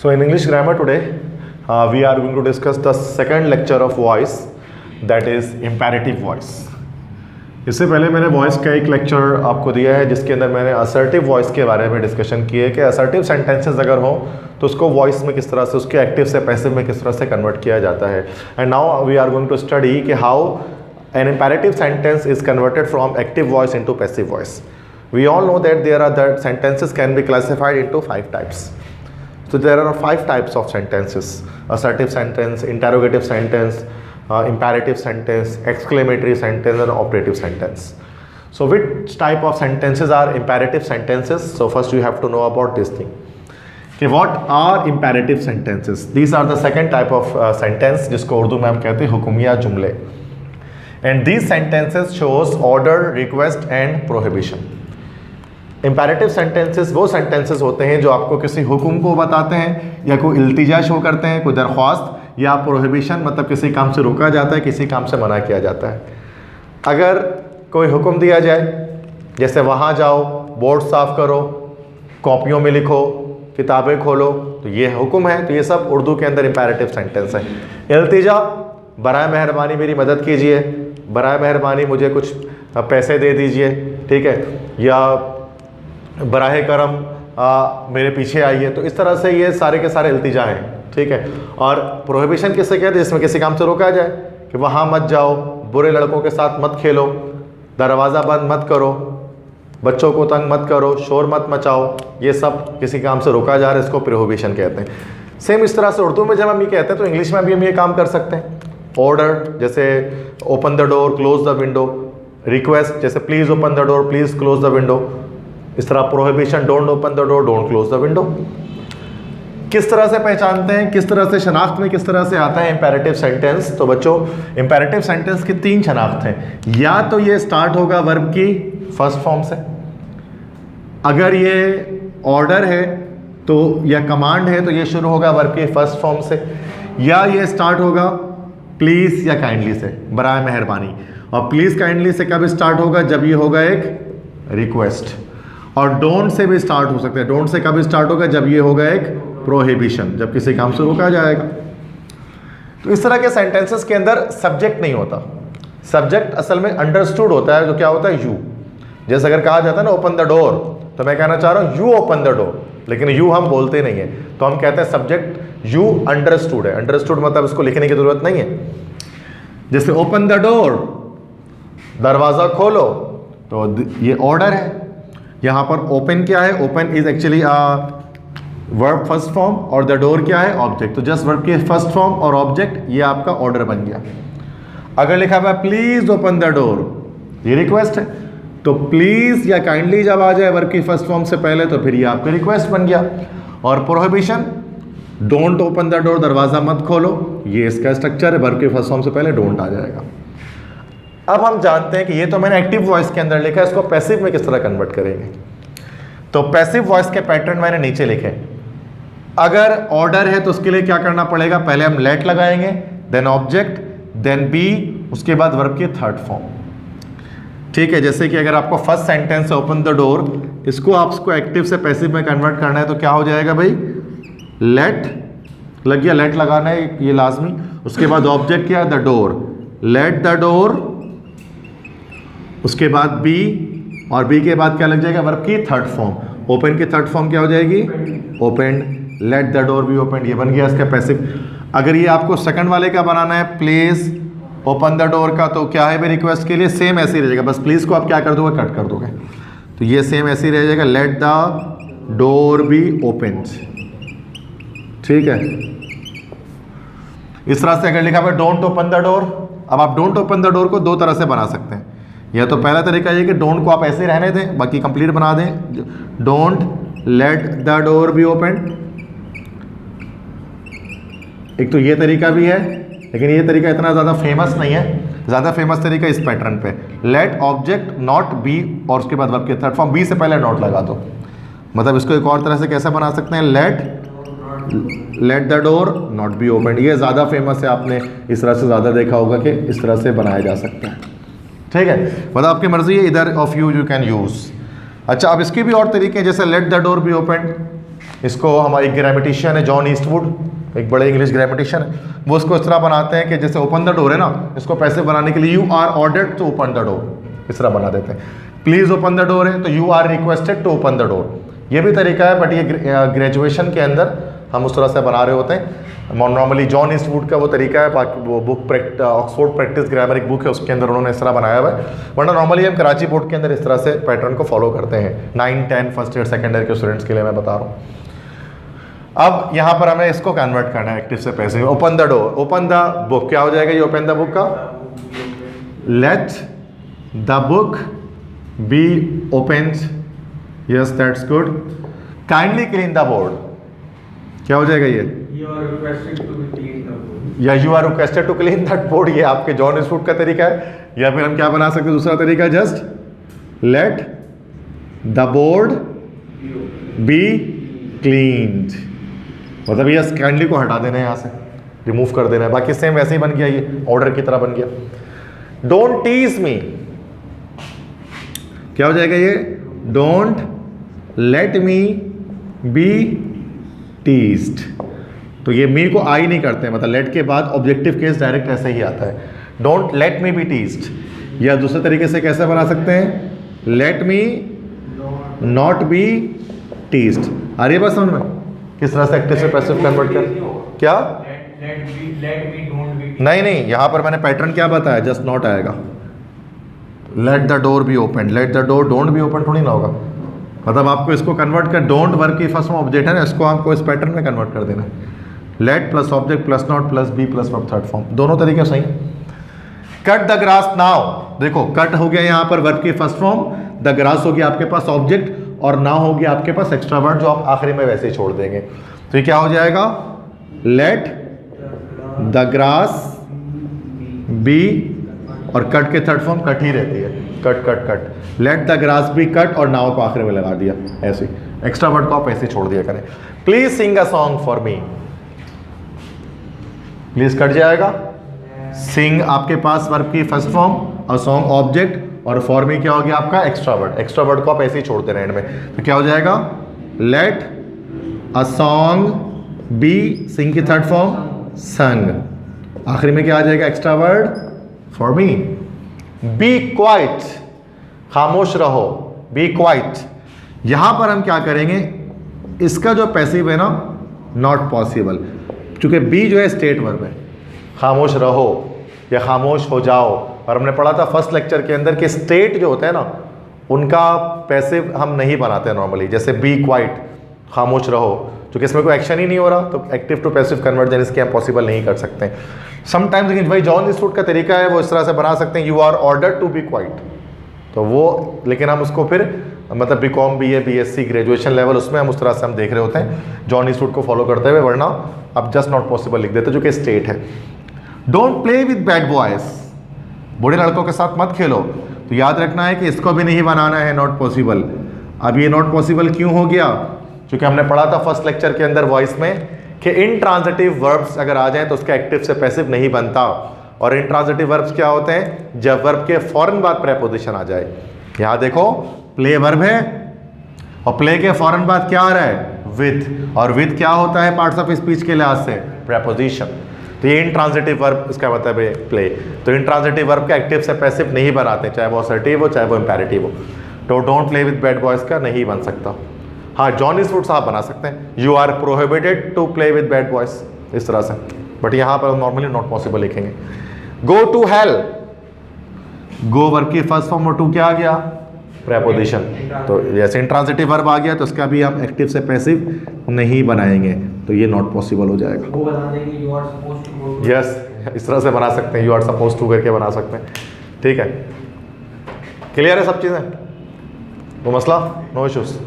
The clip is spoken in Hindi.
So in English grammar today, we are going to discuss the second lecture of voice, that is imperative voice. इससे पहले मैंने वॉइस का एक लेक्चर आपको दिया है जिसके अंदर मैंने असर्टिव वॉइस के बारे में डिस्कशन की है कि असर्टिव सेंटेंसेस अगर हो तो उसको वॉइस में किस तरह से, उसके एक्टिव से पैसिव में किस तरह से कन्वर्ट किया जाता है. And now we are going to study कि how an imperative sentence is converted from active voice into passive voice. We all know that the sentences can be classified into 5 types. So there are 5 types of sentences: assertive sentence, interrogative sentence, imperative sentence, exclamatory sentence, and operative sentence. So which type of sentences are imperative sentences? So first you have to know about this thing. Okay, what are imperative sentences? These are the second type of sentence जिसको उर्दू में हम कहते हैं हुक्मिया जुमले. And these sentences shows order, request and prohibition. Imperative sentences वो sentences होते हैं जो आपको किसी हुक्म को बताते हैं या कोई इल्तिजा शो करते हैं, कोई दरख्वास्त, या प्रोहिबिशन मतलब किसी काम से रोका जाता है, किसी काम से मना किया जाता है. अगर कोई हुक्म दिया जाए जैसे वहाँ जाओ, बोर्ड साफ़ करो, कॉपियों में लिखो, किताबें खोलो, तो ये हुक्म है. तो ये सब उर्दू के अंदर imperative sentence है. इल्तिजा, बराए मेहरबानी मेरी मदद कीजिए, बराए मेहरबानी मुझे कुछ पैसे दे दीजिए, ठीक है, या बराए करम मेरे पीछे आइए. तो इस तरह से ये सारे के सारे इल्तिजा हैं, ठीक है. और प्रोहिबिशन किससे कहते हैं? जिसमें किसी काम से रोका जाए कि वहाँ मत जाओ, बुरे लड़कों के साथ मत खेलो, दरवाज़ा बंद मत करो, बच्चों को तंग मत करो, शोर मत मचाओ. ये सब किसी काम से रोका जा रहा है, इसको प्रोहिबिशन कहते हैं. सेम इस तरह से उर्दू में जब हम ये कहते हैं तो इंग्लिश में भी हम ये काम कर सकते हैं. ऑर्डर जैसे open the door, close the window. Request जैसे please open the door, please close the window. इस तरह prohibition, don't open the door, don't close the window. किस तरह से पहचानते हैं, किस तरह से शनाख्त में किस तरह से आता है इंपेरेटिव सेंटेंस? तो बच्चों, इंपेरेटिव सेंटेंस की 3 शनाख्त हैं. या तो ये स्टार्ट होगा वर्ब की फर्स्ट फॉर्म से, अगर ये ऑर्डर है तो, या कमांड है तो ये शुरू होगा वर्ब की फर्स्ट फॉर्म से, या ये स्टार्ट होगा प्लीज़ या काइंडली से, बराए मेहरबानी. और प्लीज़ काइंडली से कब स्टार्ट होगा? जब ये होगा एक रिक्वेस्ट. और डोंट से भी स्टार्ट हो सकता है. डोंट से कब स्टार्ट होगा? जब ये होगा एक प्रोहिबिशन, जब किसी काम से रोका जाएगा. तो इस तरह के सेंटेंसेस के अंदर सब्जेक्ट नहीं होता. सब्जेक्ट असल में अंडरस्टूड होता है, जो क्या होता है? यू. जैसे अगर कहा जाता है ना ओपन द डोर, तो मैं कहना चाह रहा हूँ यू ओपन द डोर, लेकिन यू हम बोलते नहीं है, तो हम कहते हैं सब्जेक्ट यू अंडरस्टूड है. अंडरस्टूड मतलब इसको लिखने की जरूरत नहीं है. जैसे ओपन द डोर, दरवाज़ा खोलो, तो ये ऑर्डर है. यहाँ पर ओपन क्या है? Open is actually verb first form, और द डोर क्या है? ऑब्जेक्ट. तो जस्ट वर्ब की फर्स्ट फॉर्म और ऑब्जेक्ट, ये आपका ऑर्डर बन गया. अगर लिखा हुआ प्लीज ओपन द डोर, ये रिक्वेस्ट है, तो प्लीज या काइंडली जब आ जाए वर्ब की फर्स्ट फॉर्म से पहले, तो फिर ये आपका रिक्वेस्ट बन गया. और prohibition, don't open the door, दरवाज़ा मत खोलो, ये इसका स्ट्रक्चर है, वर्ब के फर्स्ट फॉर्म से पहले डोंट आ जाएगा. अब हम जानते हैं कि ये तो मैंने एक्टिव वॉइस के अंदर लिखा है, इसको पैसिव में किस तरह कन्वर्ट करेंगे. तो पैसिव वॉइस के पैटर्न मैंने नीचे लिखे. अगर ऑर्डर है तो उसके लिए क्या करना पड़ेगा? पहले हम लेट लगाएंगे, देन ऑब्जेक्ट, देन बी, उसके बाद वर्ब की थर्ड फॉर्म, ठीक है. जैसे कि अगर आपको फर्स्ट सेंटेंस है ओपन द डोर, इसको आपको एक्टिव से पैसिव में कन्वर्ट करना है, तो क्या हो जाएगा भाई? लेट लग गया, लेट लगाना है ये लाजमी. उसके बाद ऑब्जेक्ट क्या है? The door, let the door, उसके बाद बी, और बी के बाद क्या लग जाएगा? वर्ब की थर्ड फॉर्म. ओपन की थर्ड फॉर्म क्या हो जाएगी? Open. Let the door be open, ये बन गया इसका पैसिव. अगर ये आपको सेकंड वाले का बनाना है, प्लीज ओपन द डोर का, तो क्या है भाई? रिक्वेस्ट के लिए सेम ऐसे ही रह जाएगा, बस प्लीज को आप क्या कर दोगे? कट कर दोगे. तो ये सेम ऐसे ही रह जाएगा, let the door be open, ठीक है. इस तरह से अगर लिखा हुआ डोंट ओपन द डोर, अब आप डोंट ओपन द डोर को 2 तरह से बना सकते हैं. या तो पहला तरीका ये कि डोंट को आप ऐसे ही रहने दें, बाकी कंप्लीट बना दें, don't let the door be open. एक तो ये तरीका भी है, लेकिन ये तरीका इतना ज़्यादा फेमस नहीं है. ज़्यादा फेमस तरीका इस पैटर्न पे, लेट ऑब्जेक्ट नॉट बी, और उसके बाद वर्ब के थर्ड फॉर्म, बी से पहले नॉट लगा दो. मतलब इसको एक और तरह से कैसे बना सकते हैं? Let the door not be open. ये ज़्यादा फेमस है, आपने इस तरह से ज़्यादा देखा होगा कि इस तरह से बनाया जा सकता है, ठीक है. मतलब आपकी मर्जी है, इधर ऑफ यू कैन यूज़. अच्छा, अब इसके भी और तरीके हैं, जैसे let the door be open, इसको हमारी ग्रामेटिशियन है जॉन ईस्टवुड, एक बड़े इंग्लिश ग्रामेटिशियन है, वो इसको इस तरह बनाते हैं कि जैसे ओपन द डोर है ना, इसको पैसिव बनाने के लिए you are ordered to open the door, इस तरह बना देते हैं। प्लीज ओपन द डोर है तो you are requested to open the door, ये भी तरीका है, बट ये ग्रेजुएशन के अंदर हम उस तरह से बना रहे होते हैं। नॉर्मली जॉन ईस्टवुड का वो तरीका है, बाकी वो बुक ऑक्सफोर्ड प्रैक्टिस ग्रामर एक बुक है, उसके अंदर उन्होंने इस तरह बनाया हुआ है, वरना नॉर्मली हम कराची बोर्ड के अंदर इस तरह से पैटर्न को फॉलो करते हैं। 9, 10 फर्स्ट ईयर सेकेंड ईयर के स्टूडेंट्स के लिए मैं बता रहा हूँ। अब यहाँ पर हमें इसको कन्वर्ट करना है एक्टिव से passive. Open the door, open the book, क्या हो जाएगा ये ओपन द बुक का? Let the book be opened, yes that's good. Kindly clean the board, क्या हो जाएगा ये? You are requested to clean the board. या you are requested to clean that board, ये आपके जॉन ईस्टवुड का तरीका है। या फिर हम क्या बना सकते हैं दूसरा तरीका, just let the board be cleaned, मतलब ये काइंडली को हटा देना है, यहाँ से रिमूव कर देना है, बाकी सेम वैसे ही बन गया, ये ऑर्डर की तरह बन गया। डोंट टीज मी, क्या हो जाएगा ये? Don't let me be teased, तो ये मी को आई नहीं करते हैं, मतलब लेट के बाद ऑब्जेक्टिव केस डायरेक्ट ऐसे ही आता है, don't let me be teased. या दूसरे तरीके से कैसे बना सकते हैं? Let me not be teased. आ रही है बात समझ में किस तरह से एक्टिव से पैसिव कन्वर्ट कर? क्या नहीं, यहां पर मैंने पैटर्न क्या बताया, जस्ट नॉट आएगा। Let the door be open, let the door don't be open थोड़ी ना होगा, मतलब आपको इसको कन्वर्ट कर, डोंट वर्क की फर्स्ट फॉर्म ऑब्जेक्ट है ना, इसको आपको इस पैटर्न में कन्वर्ट कर देना है। Let plus object plus not plus be plus verb third form, दोनों तरीके सही है। कट द ग्रास नाउ, देखो कट हो गया यहाँ पर वर्ब की फर्स्ट फॉर्म, द ग्रास हो गया आपके पास ऑब्जेक्ट, और नाउ हो गया आपके पास एक्स्ट्रा वर्ड जो आप आखिरी में वैसे ही छोड़ देंगे। तो ये क्या हो जाएगा? लेट द ग्रास बी, और कट के थर्ड फॉर्म कट ही रहती है, cut cut cut. Let the grass be cut, और नाउ को आखिर में लगा दिया, ऐसे एक्स्ट्रा वर्ड को आप ऐसे छोड़ दिया करें। Please sing a song for me, please cut जाएगा, सिंग आपके पास वर्ब की फर्स्ट फॉर्म और सॉन्ग ऑब्जेक्ट, और फॉर मी क्या हो गया आपका? Extra word. एक्स्ट्रा वर्ड को आप ऐसे ही छोड़ते रहे एंड में, तो क्या हो जाएगा? Let a song be, sing की थर्ड फॉर्म संग, आखिरी में क्या आ जाएगा? Extra word for me. Be quiet, खामोश रहो, बी क्वाइट। यहां पर हम क्या करेंगे, इसका जो पैसिव है ना, नॉट पॉसिबल, क्योंकि बी जो है स्टेट वर्ब है, खामोश रहो या खामोश हो जाओ, और हमने पढ़ा था फर्स्ट लेक्चर के अंदर कि स्टेट जो होता है ना, उनका पैसिव हम नहीं बनाते नॉर्मली, जैसे बी क्वाइट, खामोश रहो, क्योंकि इसमें कोई एक्शन ही नहीं हो रहा, तो एक्टिव टू पैसिव कन्वर्जन इसके हम पॉसिबल नहीं कर सकते। समटाइम्स लेकिन भाई जॉन ईस्टवुड का तरीका है, वो इस तरह से बना सकते हैं, you are ordered to be quiet, तो वो, लेकिन हम उसको फिर मतलब BCom BA BSc graduation level, उसमें हम उस तरह से हम देख रहे होते हैं जॉन ईस्टवुड को फॉलो करते हुए, वरना अब जस्ट नॉट पॉसिबल लिख देते जो कि स्टेट है। Don't play with bad boys, बुरे लड़कों के साथ मत खेलो, तो याद रखना है कि इसको भी नहीं बनाना है नॉट पॉसिबल। अब ये नॉट पॉसिबल क्यों हो गया? क्योंकि हमने पढ़ा था फर्स्ट लेक्चर के अंदर वॉइस में कि इनट्रांजिटिव वर्ब्स अगर आ जाएं तो उसका एक्टिव से पैसिव नहीं बनता, और इनट्रांजिटिव वर्ब्स क्या होते हैं? जब वर्ब के फौरन बाद प्रेपोजिशन आ जाए। यहाँ देखो प्ले वर्ब है, और प्ले के फौरन बाद क्या आ रहा है? विद, और विद क्या होता है पार्ट्स ऑफ स्पीच के लिहाज से? प्रेपोजिशन। तो ये इनट्रांजिटिव वर्ब, इसका मतलब है प्ले। तो इनट्रांजिटिव वर्ब का एक्टिव से पैसिव नहीं बनाते, चाहे वो असर्टिव हो चाहे वो इंपेरेटिव हो। तो don't play with bad boys का नहीं बन सकता। हाँ, जॉन ईस्टवुड साहब बना सकते हैं, you are prohibited to play with bad boys, इस तरह से, बट यहाँ पर नॉर्मली नॉट पॉसिबल लिखेंगे। Go to hell, go verb की फर्स्ट फॉर्म और टू क्या आ गया? प्रेपोजिशन। तो जैसे इंट्रांजिटिव वर्ब आ गया तो इसका भी हम एक्टिव से पैसिव नहीं बनाएंगे, तो ये नॉट पॉसिबल हो जाएगा। वो बता देंगे you are supposed to, yes, इस तरह से बना सकते हैं, यू आर सपोज्ड टू करके बना सकते हैं। ठीक है, क्लियर है सब चीज़ें? वो मसला नो इश्यूज।